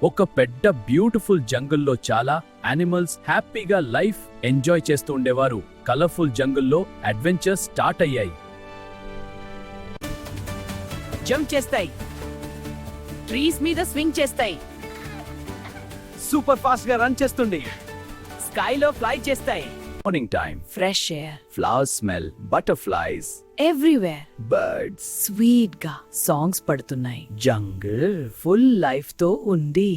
ఒక పెద్ద బ్యూటిఫుల్ జంగుల్లో చాలా యానిమల్స్ హ్యాపీగా లైఫ్ ఎంజాయ్ చేస్తూ ఉండేవారు. కలర్ఫుల్ జంగుల్లో అడ్వెంచర్స్ స్టార్ట్ అయ్యాయి. జంప్ చేస్తాయి, ట్రీస్ మీద స్వింగ్ చేస్తాయి, సూపర్ ఫాస్ట్ గా రన్ చేస్తుండే. స్కైలో ఫ్లై చేస్తాయి. Morning time, fresh air flower smell, butterflies, everywhere. Birds, sweet గా సాంగ్స్ పడుతున్నాయి. జంగిల్ ఫుల్ లైఫ్ తో ఉంది.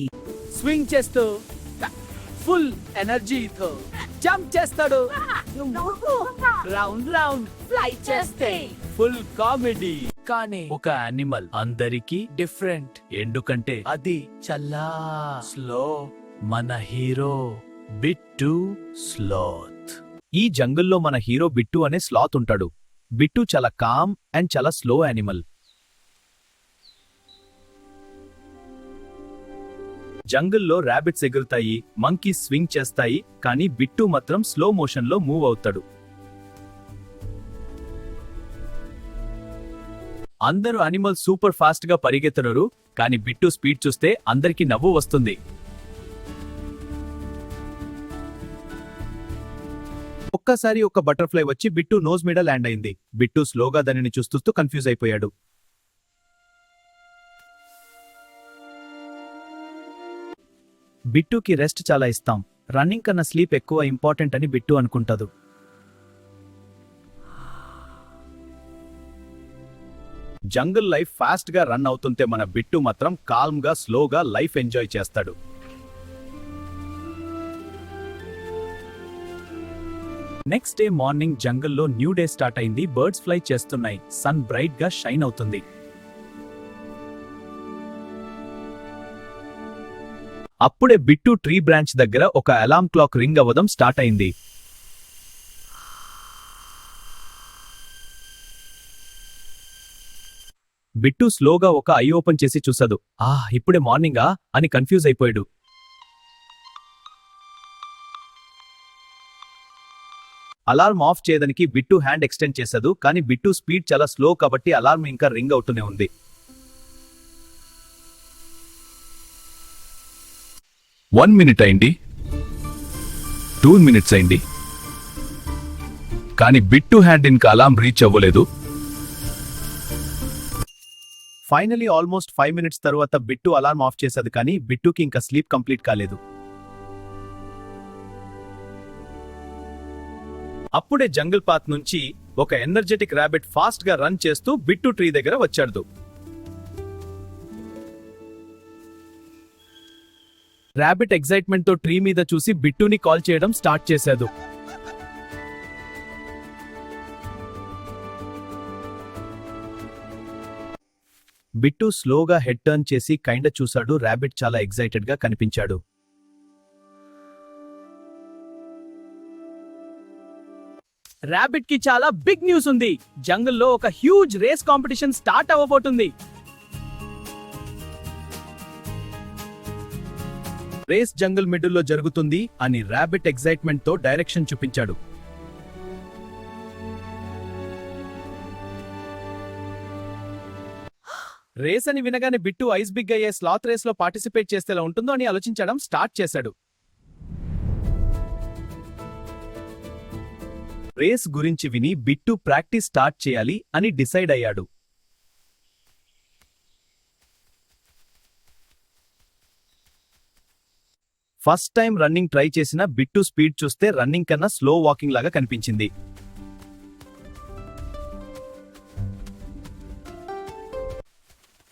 స్వింగ్ చేస్తూ ఫుల్ ఎనర్జీతో జంప్ చేస్తాడు. రౌండ్ రౌండ్ ఫ్లై చేస్తే ఫుల్ కామెడీ. కానీ ఒక యానిమల్ అందరికీ డిఫరెంట్. ఎందుకంటే అది చల్లా స్లో. మన హీరో బిట్టు స్లాత్. ఈ జంగిల్లో మన హీరో బిట్టు అనే స్లాత్ ఉంటాడు. బిట్టు చాలా కామ్ అండ్ చాలా స్లో యానిమల్. జంగిల్లో ర్యాబిట్స్ ఎగురుతాయి, మంకీస్ స్వింగ్ చేస్తాయి, కానీ బిట్టు మాత్రం స్లో మోషన్ లో మూవ్ అవుతాడు. అందరూ అనిమల్స్ సూపర్ ఫాస్ట్ గా పరిగెత్తరు, కానీ బిట్టు స్పీడ్ చూస్తే అందరికీ నవ్వు వస్తుంది. ఒక్కసారి ఒక బటర్ఫ్లై వచ్చి బిట్టు నోజ్ మీద ల్యాండ్ అయింది. బిట్టు స్లోగా దానిని చూస్తూ కన్ఫ్యూజ్ అయిపోయాడు. బిట్టుకి రెస్ట్ చాలా ఇస్తాం, రన్నింగ్ కన్నా స్లీప్ ఎక్కువ ఇంపార్టెంట్ అని బిట్టు అనుకుంటాడు. జంగిల్ లైఫ్ ఫాస్ట్ గా రన్ అవుతుంటే మన బిట్టు మాత్రం కాల్మ్ గా స్లోగా లైఫ్ ఎంజాయ్ చేస్తాడు. నెక్స్ట్ డే మార్నింగ్ జంగిల్లో న్యూ డే స్టార్ట్ అయింది. బర్డ్స్ ఫ్లై చేస్తున్నాయి, సన్ బ్రైట్ గా షైన్ అవుతుంది. అప్పుడే బిట్టు ట్రీ బ్రాంచ్ దగ్గర ఒక అలార్మ్ క్లాక్ రింగ్ అవ్వడం స్టార్ట్ అయింది. బిట్టు స్లోగా ఒక ఐ ఓపెన్ చేసి చూసాడు. ఇప్పుడే మార్నింగా అని కన్ఫ్యూజ్ అయిపోయాడు. అలార్మ్ ఆఫ్ చేయడానికి బిట్టు హ్యాండ్ ఎక్స్టెండ్ చేశాడు, కానీ బిట్టు స్పీడ్ చాలా స్లో కాబట్టి అలార్మ్ ఇంకా రింగ్ అవుతూనే ఉంది. 1 minute అయింది, 2 minutes అయింది, కానీ బిట్టు హ్యాండ్ ఇంకా అలార్మ్ రీచ్ అవ్వలేదు. ఫైనలీ ఆల్మోస్ట్ 5 minutes తరువాత బిట్టు అలార్మ్ ఆఫ్ చేశాడు, కానీ బిట్టుకి ఇంకా స్లీప్ కంప్లీట్ కాలేదు. అప్పుడే జంగిల్ పాత్ నుంచి ఒక ఎనర్జెటిక్ ర్యాబిట్ ఫాస్ట్ గా రన్ చేస్తూ బిట్టు ట్రీ దగ్గర వచ్చాడు. ర్యాబిట్ ఎక్సైట్మెంట్ తో ట్రీ మీద చూసి బిట్టుని కాల్ చేయడం స్టార్ట్ చేశాడు. బిట్టు స్లోగా హెడ్ టర్న్ చేసి కైండ చూశాడు. ర్యాబిట్ చాలా ఎక్సైటెడ్ గా కనిపించాడు. ర్యాబిట్ కి చాలా బిగ్ న్యూస్ ఉంది. జంగిల్లో ఒక హ్యూజ్ రేస్ కాంపిటీషన్ స్టార్ట్ అవ్వబోతుంది. రేస్ జంగిల్ మిడిల్ లో జరుగుతుంది అని ర్యాబిట్ ఎక్సైట్మెంట్ తో డైరెక్షన్ చూపించాడు. రేస్ అని వినగానే బిట్టు ఐస్ బిగ్ అయ్యే స్లాత్ రేస్ లో పార్టిసిపేట్ చేస్తే ఎలా ఉంటుందో అని ఆలోచించడం స్టార్ట్ చేశాడు. రేస్ గురించి విని బిట్టు ప్రాక్టీస్ స్టార్ట్ చేయాలి అని డిసైడ్ అయ్యాడు. ఫస్ట్ టైం రన్నింగ్ ట్రై చేసిన బిట్టు స్పీడ్ చూస్తే రన్నింగ్ కన్నా స్లో వాకింగ్ లాగా కనిపించింది.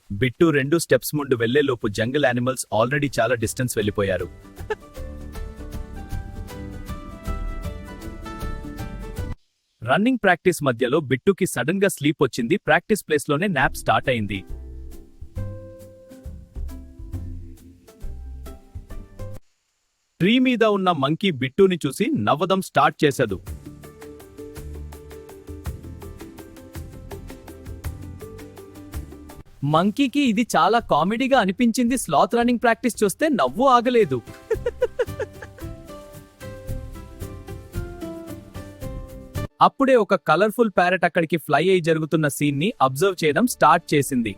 బిట్టు 2 స్టెప్స్ ముందు వెళ్లేలోపు జంగిల్ యానిమల్స్ ఆల్రెడీ చాలా డిస్టెన్స్ వెళ్లిపోయారు. రన్నింగ్ ప్రాక్టీస్ మధ్యలో బిట్టుకి సడన్ గా స్లీప్ వచ్చింది. ప్రాక్టీస్ ప్లేస్ లోనే నాప్ స్టార్ట్ అయింది. ట్రీ మీద ఉన్న మంకీ బిట్టుని చూసి నవ్వడం స్టార్ట్ చేశాడు. మంకీకి ఇది చాలా కామెడీగా అనిపించింది. స్లాత్ రన్నింగ్ ప్రాక్టీస్ చూస్తే నవ్వు ఆగలేదు. అప్పుడే ఒక కలర్ఫుల్ ప్యారెట్ అక్కడికి ఫ్లై అయి జరుగుతున్న సీన్ ని అబ్జర్వ్ చేయడం స్టార్ట్ చేసింది.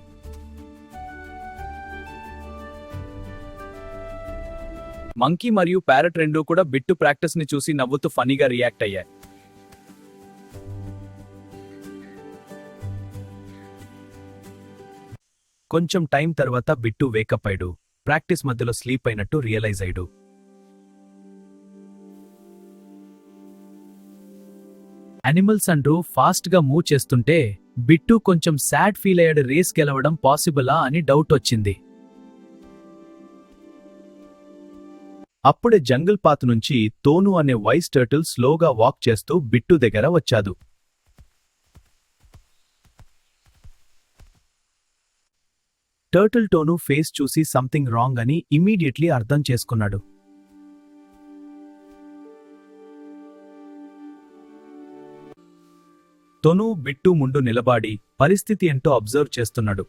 మంకీ మరియు ప్యారెట్ రెండూ కూడా బిట్టు ప్రాక్టీస్ ని చూసి నవ్వుతూ ఫనీగా రియాక్ట్ అయ్యాయి. కొంచెం టైం తర్వాత బిట్టు వేకప్ అయ్యాడు. ప్రాక్టీస్ మధ్యలో స్లీప్ అయినట్టు రియలైజ్ అయ్యాడు. యానిమల్స్ అంటూ ఫాస్ట్ గా మూవ్ చేస్తుంటే బిట్టు కొంచెం సాడ్ ఫీల్ అయ్యాడు. రేస్ గెలవడం పాసిబులా అని డౌట్ వచ్చింది. అప్పుడే జంగిల్ పాత్ నుంచి తోను అనే వైస్ టర్టిల్ స్లోగా వాక్ చేస్తూ బిట్టు దగ్గర వచ్చాడు. టర్టిల్ టోను ఫేస్ చూసి సంథింగ్ రాంగ్ అని ఇమ్మీడియట్లీ అర్థం చేసుకున్నాడు. తోను బిట్టు ముందు నిలబాడి పరిస్థితి ఏంటో అబ్జర్వ్ చేస్తున్నాడు.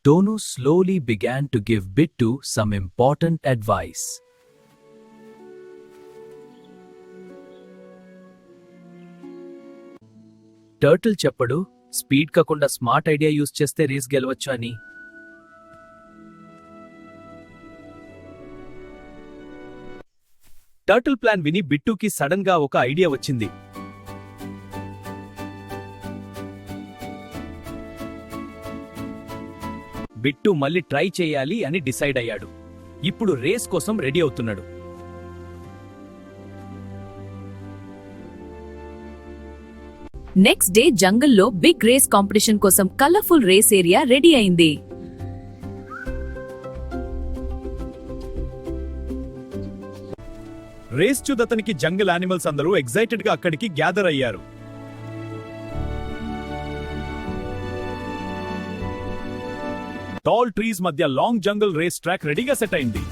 Tonu slowly began to give Bittu some important advice. Turtle చెప్పడు, స్పీడ్ కాకుండా స్మార్ట్ ఐడియా యూజ్ చేస్తే రేస్ గెలవచ్చు అని. టర్టిల్ ప్లాన్ విని బిట్టుకి సడన్ గా ఒక ఐడియా వచ్చింది. బిట్టు మళ్ళీ ట్రై చేయాలి అని డిసైడ్ అయ్యాడు. ఇప్పుడు రేస్ కోసం రెడీ అవుతున్నాడు. నెక్స్ట్ డే జంగల్లో బిగ్ రేస్ కాంపిటీషన్ కోసం కలర్ఫుల్ రేస్ ఏరియా రెడీ అయింది. రేస్ చూడటానికి జంగల్ యానిమల్స్ అందరూ ఎక్సైటెడ్ గా అక్కడికి గ్యాదర్ అయ్యారు. టాల్ ట్రీస్ మధ్య లాంగ్ జంగల్ రేస్ ట్రాక్ రెడీగా సెట్ అయింది.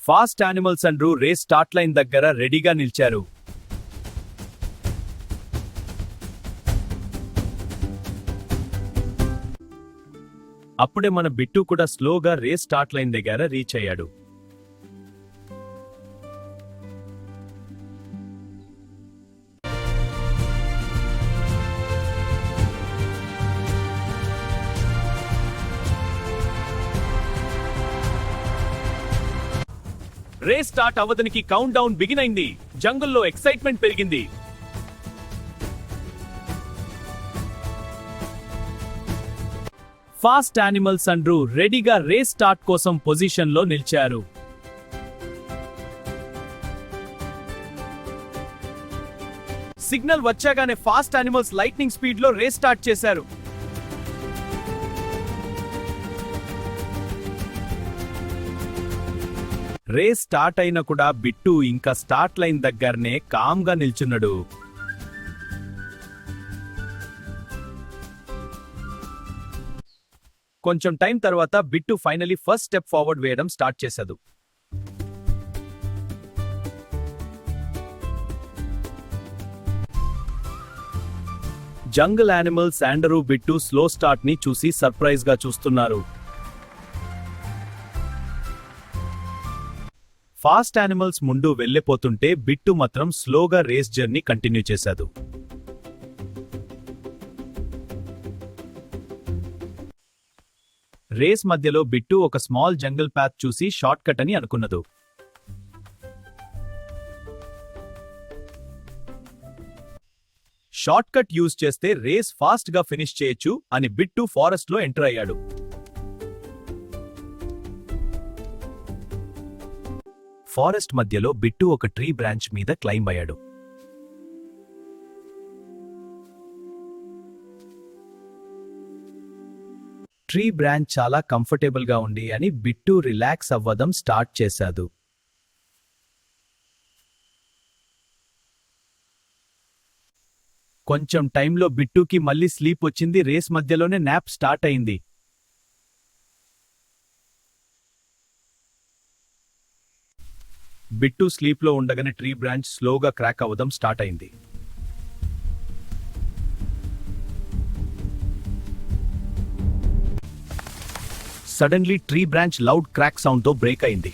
ఫాస్ట్ యానిమల్స్ అండ్రూ రేస్ స్టార్ట్ లైన్ దగ్గర రెడీగా నిలిచారు. అప్పుడే మన బిట్టు కూడా స్లోగా రేస్ స్టార్ట్ లైన్ దగ్గర రీచ్ అయ్యాడు. రేస్ స్టార్ట్ అవ్వడానికి కౌంట్ డౌన్ బిగిన్ అయింది. జంగల్లో ఎక్సైట్మెంట్ పెరిగింది. ఫాస్ట్ యానిమల్స్ అండ్రూ రెడీగా రేస్ స్టార్ట్ కోసం పొజిషన్ లో నిలిచారు. సిగ్నల్ వచ్చాగానే ఫాస్ట్ యానిమల్స్ లైట్నింగ్ స్పీడ్ లో రేస్ స్టార్ట్ చేశారు. రేస్ స్టార్ట్ అయినా కూడా బిట్టు ఇంకా స్టార్ట్ లైన్ దగ్గరనే కామ్ గా నిల్చున్నాడు. కొంచెం టైం తర్వాత Bittu finally first step forward వేయడం స్టార్ట్ చేశాడు. జంగల్ యానిమల్స్ ఆండరూ బిట్టు స్లో స్టార్ట్ ని చూసి సర్ప్రైజ్ గా చూస్తున్నారు. ఫాస్ట్ యానిమల్స్ ముందు వెళ్లిపోతుంటే బిట్టు మాత్రం స్లోగా రేస్ జర్నీ కంటిన్యూ చేశాడు. రేస్ మధ్యలో బిట్టు ఒక స్మాల్ జంగల్ పాత్ చూసి షార్ట్ కట్ అని అనుకున్నదు. షార్ట్ కట్ యూజ్ చేస్తే రేస్ ఫాస్ట్ గా ఫినిష్ చేయొచ్చు అని బిట్టు ఫారెస్ట్ లో ఎంటర్ అయ్యాడు. ఫారెస్ట్ మధ్యలో బిట్టు ఒక ట్రీ బ్రాంచ్ మీద క్లైంబ్ అయ్యాడు. ట్రీ బ్రాంచ్ చాలా కంఫర్టబుల్ గా ఉంది అని బిట్టు రిలాక్స్ అవ్వడం స్టార్ట్ చేశాడు. కొంచెం టైంలో బిట్టుకి మళ్ళీ స్లీప్ వచ్చింది. రేస్ మధ్యలోనే నాప్ స్టార్ట్ అయింది. బిట్టు స్లీప్ లో ఉండగానే ట్రీ బ్రాంచ్ స్లోగా క్రాక్ అవ్వడం స్టార్ట్ అయింది. Suddenly tree branch loud crack sound తో బ్రేక్ అయింది.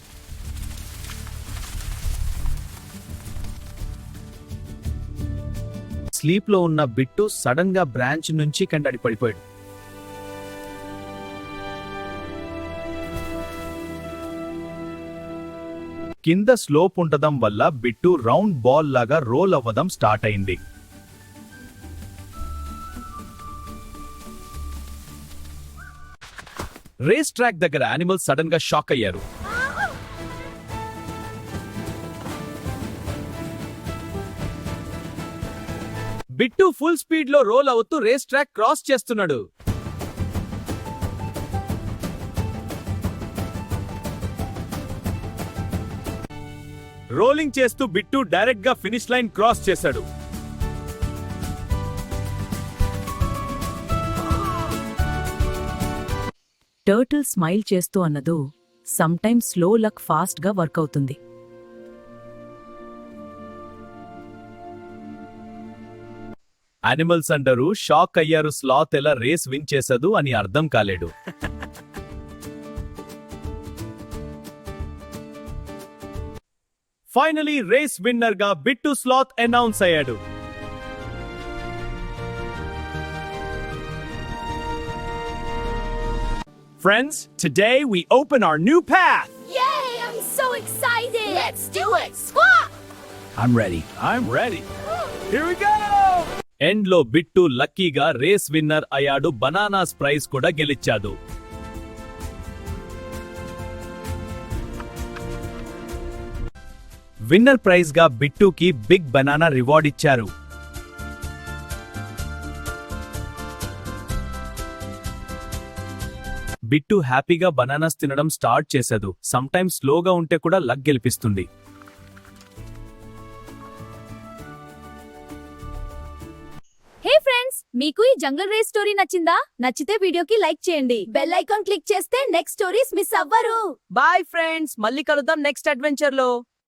స్లీప్ లో ఉన్న బిట్టు సడన్ గా బ్రాంచ్ నుంచి కిందకి పడిపోయాడు. కింద స్లోప్ ఉండడం వల్ల బిట్టు రౌండ్ బాల్ లాగా రోల్ అవ్వడం స్టార్ట్ అయింది. రేస్ ట్రాక్ దగ్గర యానిమల్స్ సడన్ గా షాక్ అయ్యారు. బిట్టు ఫుల్ స్పీడ్ లో రోల్ అవుతూ రేస్ ట్రాక్ క్రాస్ చేస్తున్నాడు. రోలింగ్ చేస్తూ బిట్టు డైరెక్ట్ గా ఫినిష్ లైన్ క్రాస్ చేశాడు. టర్టిల్ స్మైల్ చేస్తూ అన్నదు, సమ్టైమ్స్ స్లో లక్ ఫాస్ట్ గా వర్క్ అవుతుంది. యానిమల్స్ అందరూ షాక్ అయ్యారు. స్లాత్ ఎలా రేస్ విన్ చేసదు అని అర్థం కాలేడు. ఫైనలీ రేస్ విన్నర్ గా బిట్టు స్లాత్ అనౌన్స్ అయ్యాడు. Friends, today we open our new path. Yay! I'm so excited! Let's do it! Squawk! I'm ready. Here we go! End లో bit లక్కీగా race winner అయ్యాడు. Bananas praise కూడా గెలిచాడు. Winner praise గా బిట్టుకి big banana reward ఇచ్చారు. Bit హ్యాపీగా bananas తినడం start చేశాడు. సమ్టైమ్స్ స్లోగా ఉంటే కూడా లక్ గెలిపిస్తుంది. హే ఫ్రెండ్స్, మీకు ఈ జంగల్ రేస్ స్టోరీ నచ్చిందా? నచ్చితే వీడియోకి లైక్ చేయండి. బెల్ ఐకాన్ క్లిక్ చేస్తే నెక్స్ట్ స్టోరీస్ మిస్ అవ్వరు. బాయ్ ఫ్రెండ్స్, మళ్ళీ కలుద్దాం నెక్స్ట్ అడ్వెంచర్ లో.